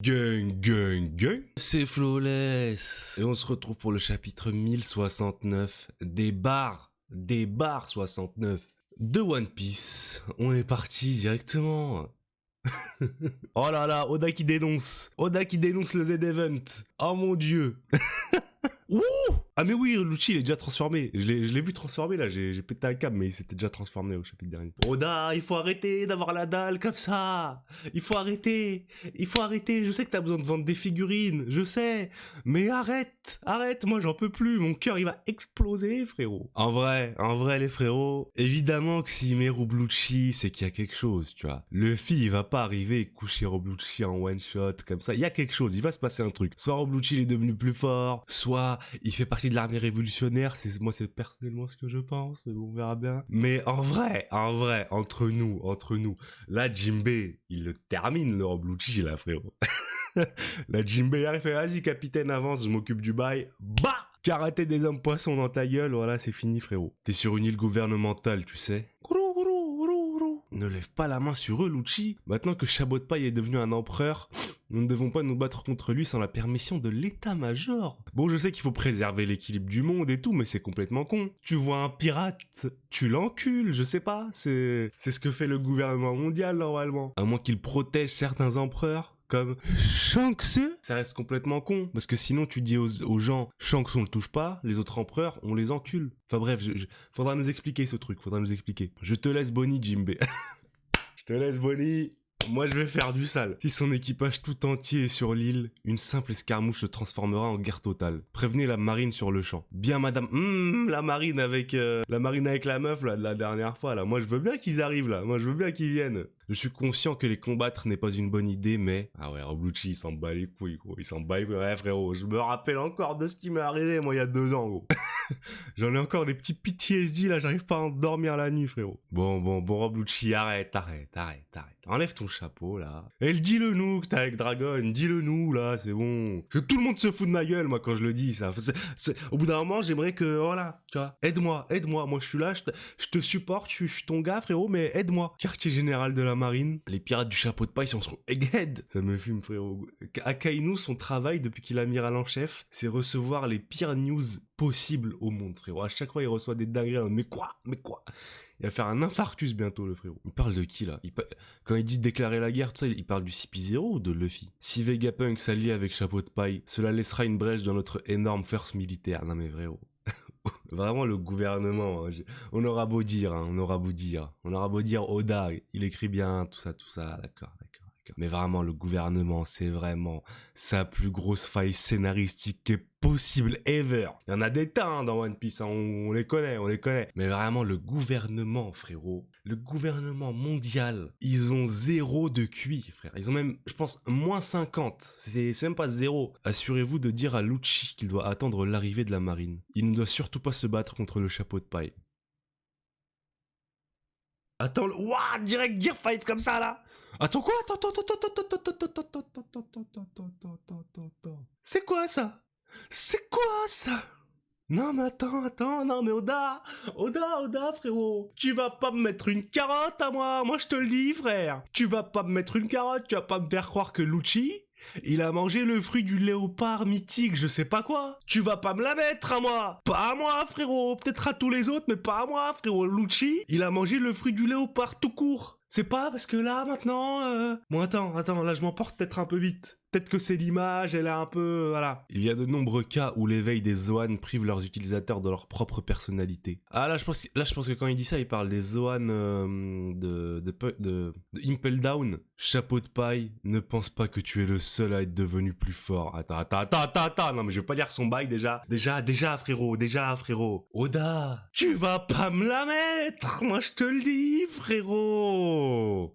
Gang, gang, gang. C'est Flawless. Et on se retrouve pour le chapitre 1069 des barres 69 de One Piece. On est parti directement. Oh là là, Oda qui dénonce. Oda qui dénonce le Z-Event. Oh mon dieu. Ouh! Ah mais oui, Lucci il est déjà transformé. Je l'ai vu transformer là, j'ai pété un câble, mais il s'était déjà transformé au chapitre dernier. Oda, il faut arrêter d'avoir la dalle comme ça. Il faut arrêter. Je sais que t'as besoin de vendre des figurines, je sais. Mais arrête. Moi j'en peux plus. Mon cœur il va exploser, frérot. En vrai les frérots. Évidemment que si met Roblucci, c'est qu'il y a quelque chose, tu vois. Luffy il va pas arriver et coucher Roblucci en one shot comme ça. Il y a quelque chose, il va se passer un truc. Soit Roblucci il est devenu plus fort, soit il fait partie de l'armée révolutionnaire, c'est personnellement ce que je pense, mais bon, on verra bien. Mais en vrai, entre nous, là, Jinbei, il le termine, le Roblucci, là, frérot. La Jinbei arrive, fait, vas-y, capitaine, avance, je m'occupe du bail. Bah! Karaté des hommes poissons dans ta gueule, voilà, c'est fini, frérot. T'es sur une île gouvernementale, tu sais. Ne lève pas la main sur eux, Lucci. Maintenant que Chabot de Paille est devenu un empereur, nous ne devons pas nous battre contre lui sans la permission de l'état-major. Bon, je sais qu'il faut préserver l'équilibre du monde et tout, mais c'est complètement con. Tu vois un pirate, tu l'encules, je sais pas. C'est ce que fait le gouvernement mondial, normalement. À moins qu'il protège certains empereurs. Comme Shanks, ça reste complètement con. Parce que sinon, tu dis aux gens, Shanks, on le touche pas, les autres empereurs, on les encule. Enfin bref, faudra nous expliquer ce truc, Je te laisse Bonnie, Jinbei. Je te laisse Bonnie. Moi, je vais faire du sale. Si son équipage tout entier est sur l'île, une simple escarmouche se transformera en guerre totale. Prévenez la marine sur le champ. Bien, madame. La marine avec la meuf là de la dernière fois là. Moi, je veux bien qu'ils arrivent là. Moi, je veux bien qu'ils viennent. Je suis conscient que les combattre n'est pas une bonne idée, mais... Ah ouais, Roblucci, il s'en bat les couilles, gros. Il s'en bat les couilles. Ouais, frérot, je me rappelle encore de ce qui m'est arrivé, moi, il y a 2 ans, gros. J'en ai encore des petits PTSD, là, j'arrive pas à dormir la nuit, frérot. Bon, Roblucci, arrête. Enlève ton chapeau, là. Et dis-le nous que t'es avec Dragon, dis-le nous, là, c'est bon. Parce que tout le monde se fout de ma gueule, moi, quand je le dis, ça. Au bout d'un moment, j'aimerais que, voilà, tu vois, aide-moi. Moi, je suis là, je te supporte, je suis ton gars, frérot, mais aide-moi. Quartier général de la marine, les pirates du chapeau de paille sont sur Egghead. Ça me fume, frérot. Akainu, son travail, depuis qu'il est amiral en chef, c'est recevoir les pires news possibles au monde, frérot. À chaque fois, il reçoit des dingueries. Mais quoi? Il va faire un infarctus bientôt, le frérot. Il parle de qui, là? Quand il dit déclarer la guerre, tout ça, il parle du CP0 ou de Luffy? Si Vegapunk s'allie avec Chapeau de Paille, cela laissera une brèche dans notre énorme force militaire. Non mais frérot. Vraiment le gouvernement, hein. On aura beau dire Oda, il écrit bien, tout ça, d'accord. Mais vraiment, le gouvernement, c'est vraiment sa plus grosse faille scénaristique qui est possible ever. Il y en a des tas hein, dans One Piece, hein, on les connaît. Mais vraiment, le gouvernement, frérot, le gouvernement mondial, ils ont 0 de QI, frère. Ils ont même, je pense, moins 50. C'est même pas 0. Assurez-vous de dire à Lucci qu'il doit attendre l'arrivée de la marine. Il ne doit surtout pas se battre contre le chapeau de paille. Attends, ouah, direct gear fight comme ça, là. Attends quoi? Attends. C'est quoi ça? Non mais attends, non mais Oda, frérot. Tu vas pas me mettre une carotte à moi je te le dis, frère. Tu vas pas me mettre une carotte, tu vas pas me faire croire que Lucci, il a mangé le fruit du léopard mythique, je sais pas quoi. Tu vas pas me la mettre à moi. Pas à moi, frérot. Peut-être à tous les autres, mais pas à moi, frérot. Lucci, il a mangé le fruit du léopard tout court. C'est pas parce que là, maintenant... Bon, attends, là, je m'emporte peut-être un peu vite. Peut-être que c'est l'image, elle est un peu... Voilà. Il y a de nombreux cas où l'éveil des Zoan prive leurs utilisateurs de leur propre personnalité. Ah, là, je pense que quand il dit ça, il parle des Zoan de Impel Down. Chapeau de paille, ne pense pas que tu es le seul à être devenu plus fort. Attends. Non, mais je vais pas dire son bail, déjà, frérot. Oda, tu vas pas me la mettre. Moi, je te le dis, frérot.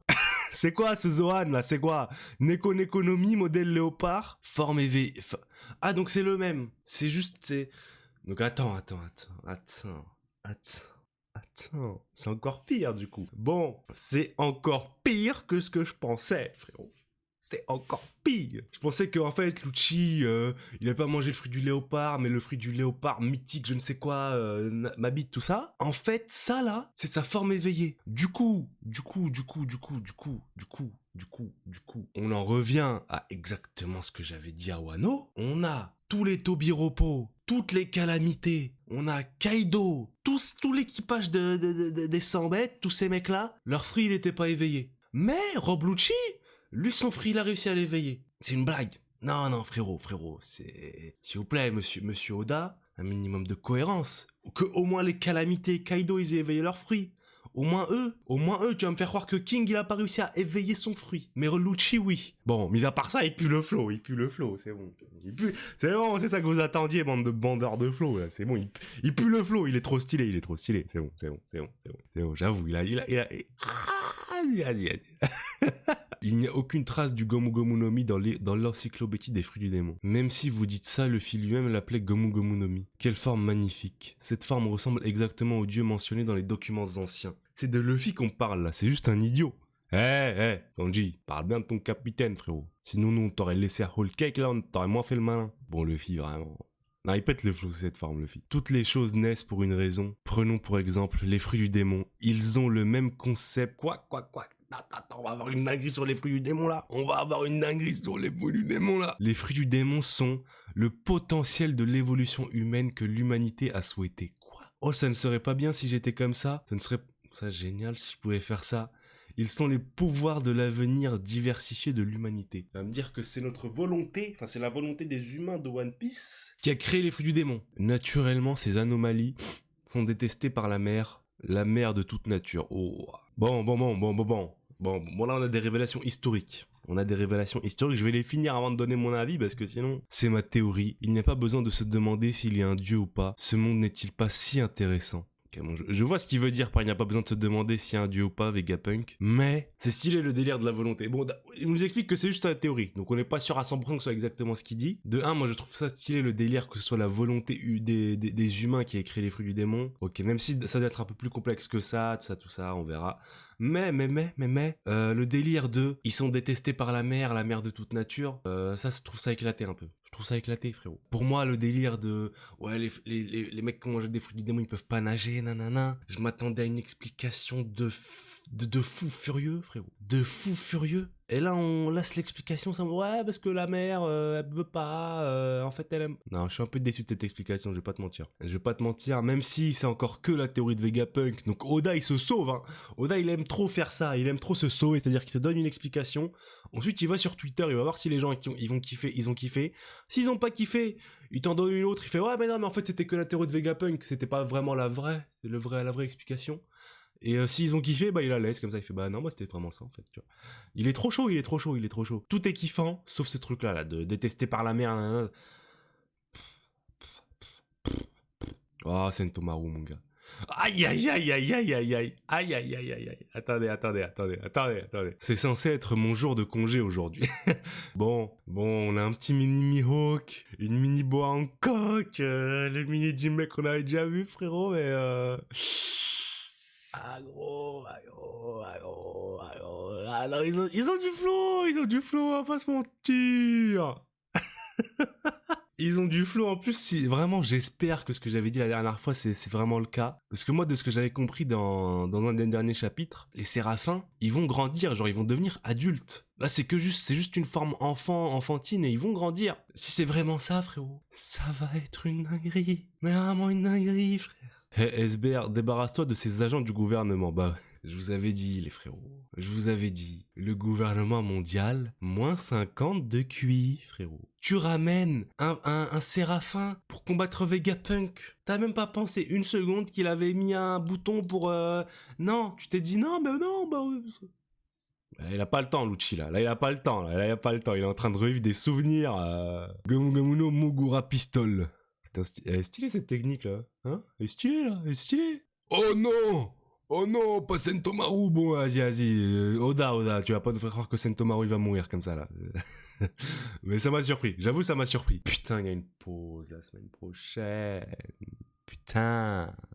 C'est quoi ce Zoan là? C'est quoi? Nekonomi modèle léopard, forme éveillée. Ah donc c'est le même. C'est juste Donc attends. C'est encore pire du coup. Bon, c'est encore pire que ce que je pensais, frérot. C'est encore pire. Je pensais qu'en fait, Lucci, il avait pas mangé le fruit du léopard, mais le fruit du léopard mythique, je ne sais quoi, m'habite, tout ça. En fait, ça là, c'est sa forme éveillée. Du coup, on en revient à exactement ce que j'avais dit à Wano. On a tous les Tobiropo, toutes les calamités. On a Kaido, tout l'équipage des 100 bêtes, tous ces mecs-là, leur fruit, il n'était pas éveillé. Mais Rob Lucci, lui, son fruit, il a réussi à l'éveiller. C'est une blague. Non, frérot, c'est... S'il vous plaît, monsieur Oda, un minimum de cohérence. Que au moins les calamités et Kaido, ils aient éveillé leurs fruits. Au moins eux, tu vas me faire croire que King, il a pas réussi à éveiller son fruit. Mais Lucci, oui. Bon, mis à part ça, il pue le flow, c'est bon. C'est bon, c'est ça que vous attendiez, bande de bandeurs de flow, là, c'est bon, il pue le flow, il est trop stylé, c'est bon, j'avoue, il a... Vas-y. Il n'y a aucune trace du Gomu Gomu no Mi dans l'encyclopédie des fruits du démon. Même si vous dites ça, Luffy lui-même l'appelait Gomu Gomu no Mi. Quelle forme magnifique. Cette forme ressemble exactement au dieu mentionné dans les documents anciens. C'est de Luffy qu'on parle là, c'est juste un idiot. Sanji, parle bien de ton capitaine, frérot. Sinon, nous, on t'aurait laissé à Whole Cake, là, on t'aurait moins fait le malin. Bon, Luffy, vraiment... Non, il pète le flou, cette forme, Luffy. Toutes les choses naissent pour une raison. Prenons pour exemple les fruits du démon. Ils ont le même concept. Quoi Attends, on va avoir une dinguerie sur les fruits du démon, là. Les fruits du démon sont le potentiel de l'évolution humaine que l'humanité a souhaité. Quoi? Oh, ça ne serait pas bien si j'étais comme ça. Ce ne serait pas génial si je pouvais faire ça. Ils sont les pouvoirs de l'avenir diversifié de l'humanité. Ça va me dire que c'est notre volonté, c'est la volonté des humains de One Piece qui a créé les fruits du démon. Naturellement, ces anomalies sont détestées par la mère de toute nature. Oh. Bon, là on a des révélations historiques. Je vais les finir avant de donner mon avis parce que sinon, c'est ma théorie. Il n'y a pas besoin de se demander s'il y a un dieu ou pas. Ce monde n'est-il pas si intéressant? Bon, je vois ce qu'il veut dire par il n'y a pas besoin de se demander s'il y a un dieu ou pas, Vegapunk, mais c'est stylé le délire de la volonté. Bon, il nous explique que c'est juste la théorie, donc on n'est pas sûr à 100% que ce soit exactement ce qu'il dit. De un, moi je trouve ça stylé le délire que ce soit la volonté des humains qui a créé les fruits du démon. Ok, même si ça doit être un peu plus complexe que ça, tout ça, on verra. Mais, le délire de ils sont détestés par la mère de toute nature, ça, je trouve ça éclaté un peu. Je trouve ça éclaté, frérot. Pour moi, le délire de ouais, les mecs qui ont mangé des fruits du démon, ils peuvent pas nager, nanana. Je m'attendais à une explication de fou furieux, frérot. De fou furieux. Et là, on laisse l'explication, ça ouais, parce que la mère, elle veut pas, en fait, elle aime... Non, je suis un peu déçu de cette explication, je vais pas te mentir. Même si c'est encore que la théorie de Vegapunk. Donc Oda, il se sauve, hein. Oda, il aime trop faire ça, il aime trop se sauver, c'est-à-dire qu'il te donne une explication. Ensuite, il va sur Twitter, il va voir si les gens ils vont kiffer, ils ont kiffé. S'ils ont pas kiffé, il t'en donne une autre, il fait ouais, mais non, mais en fait, c'était que la théorie de Vegapunk, c'était pas vraiment la vraie explication. Et s'ils ont kiffé, bah il la laisse comme ça, il fait bah non, moi c'était vraiment ça en fait, tu vois. Il est trop chaud. Tout est kiffant, sauf ce truc là de détester par la mer. Nanana. Oh, Sentomaru, mon gars. Aïe. Attendez. C'est censé être mon jour de congé aujourd'hui. Bon, on a un petit mini Mihawk, une mini boa en coque, le mini Jinbei qu'on avait déjà vu, frérot, mais gros. Alors, ils ont du flow, on va pas se mentir. Ils ont du flow en plus, si vraiment j'espère que ce que j'avais dit la dernière fois c'est vraiment le cas. Parce que moi de ce que j'avais compris dans un des derniers chapitres, les séraphins, ils vont grandir, genre ils vont devenir adultes. Là c'est juste une forme enfantine et ils vont grandir. Si c'est vraiment ça frérot, ça va être une dinguerie. Mais vraiment une dinguerie frère. Hey, SBR, débarrasse-toi de ces agents du gouvernement. Bah, je vous avais dit, les frérots. Je vous avais dit. Le gouvernement mondial, moins 50 de QI, frérot. Tu ramènes un séraphin pour combattre Vegapunk. T'as même pas pensé une seconde qu'il avait mis un bouton pour... Non, tu t'es dit non, mais non, bah... Il a pas le temps, Lucci, là. Il a pas le temps. Il est en train de revivre des souvenirs. Gomu Gomu no Mogura Pistol. Elle est stylée cette technique là, hein? Elle est stylée. Oh non, pas Sentomaru. Bon, vas-y. Oda, tu vas pas te faire croire que Sentomaru il va mourir comme ça là. Mais ça m'a surpris, j'avoue ça m'a surpris. Putain, il y a une pause la semaine prochaine. Putain.